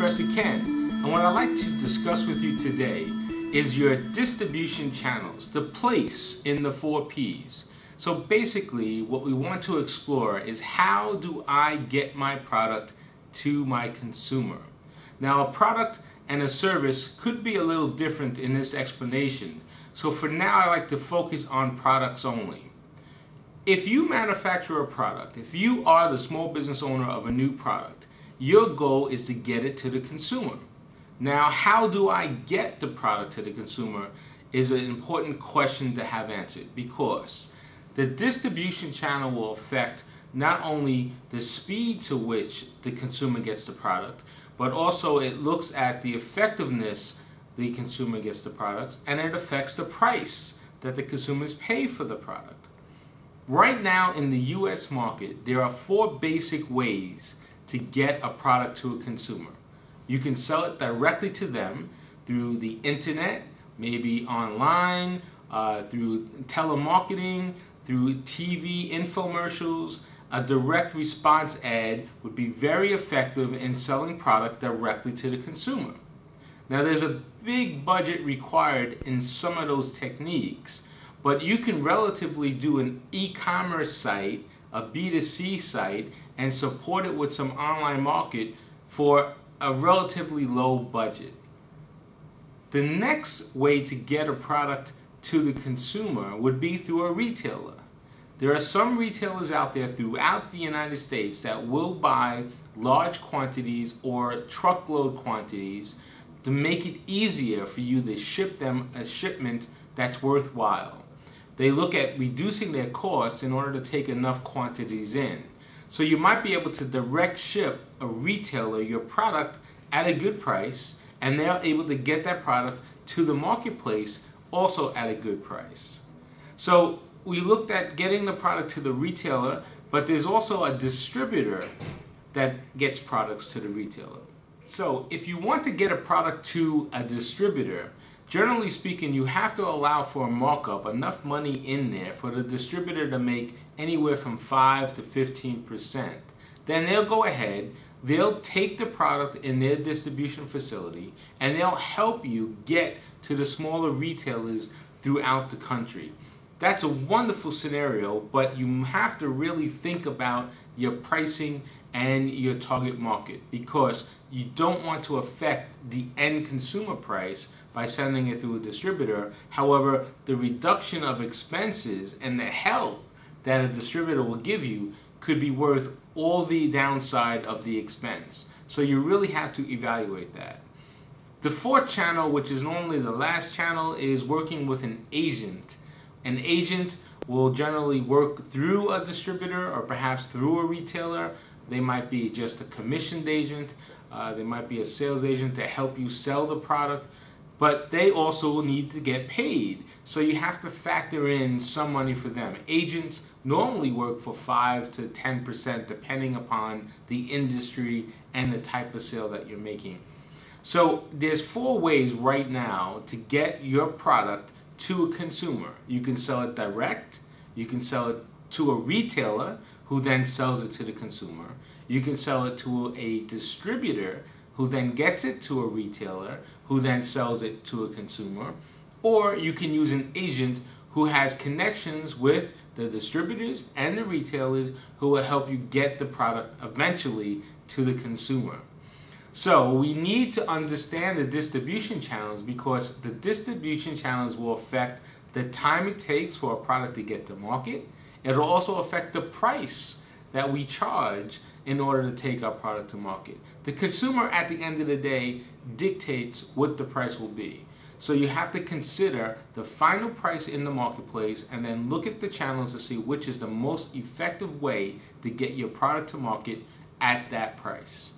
Professor Ken, and what I'd like to discuss with you today is your distribution channels, the place in the 4 Ps. So basically what we want to explore is how do I get my product to my consumer? Now a product and a service could be a little different in this explanation. So for now I like to focus on products only. If you manufacture a product, if you are the small business owner of a new product, your goal is to get it to the consumer. Now, how do I get the product to the consumer is an important question to have answered, because the distribution channel will affect not only the speed to which the consumer gets the product, but also it looks at the effectiveness the consumer gets the products, and it affects the price that the consumers pay for the product. Right now in the US market, there are 4 basic ways to get a product to a consumer. You can sell it directly to them through the internet, maybe online, through telemarketing, through TV infomercials. A direct response ad would be very effective in selling product directly to the consumer. Now there's a big budget required in some of those techniques, but you can relatively do an e-commerce site, a B2C site, and support it with some online market for a relatively low budget. The next way to get a product to the consumer would be through a retailer. There are some retailers out there throughout the United States that will buy large quantities or truckload quantities to make it easier for you to ship them a shipment that's worthwhile. They look at reducing their costs in order to take enough quantities in. So you might be able to direct ship a retailer your product at a good price, and they're able to get that product to the marketplace also at a good price. So we looked at getting the product to the retailer, but there's also a distributor that gets products to the retailer. So if you want to get a product to a distributor, generally speaking, you have to allow for a markup, enough money in there for the distributor to make anywhere from 5 to 15%. Then they'll go ahead, they'll take the product in their distribution facility, and they'll help you get to the smaller retailers throughout the country. That's a wonderful scenario, but you have to really think about your pricing and your target market, because you don't want to affect the end consumer price by sending it through a distributor. However, the reduction of expenses and the help that a distributor will give you could be worth all the downside of the expense. So you really have to evaluate that. The 4th channel, which is normally the last channel, is working with an agent. An agent will generally work through a distributor or perhaps through a retailer. They might be just a commissioned agent. They might be a sales agent to help you sell the product. But they also need to get paid. So you have to factor in some money for them. Agents normally work for 5 to 10% depending upon the industry and the type of sale that you're making. So there's 4 ways right now to get your product to a consumer. You can sell it direct. You can sell it to a retailer who then sells it to the consumer. You can sell it to a distributor who then gets it to a retailer who then sells it to a consumer. Or you can use an agent who has connections with the distributors and the retailers who will help you get the product eventually to the consumer. So we need to understand the distribution channels, because the distribution channels will affect the time it takes for a product to get to market. It'll also affect the price that we charge in order to take our product to market. The consumer at the end of the day dictates what the price will be. So you have to consider the final price in the marketplace and then look at the channels to see which is the most effective way to get your product to market at that price.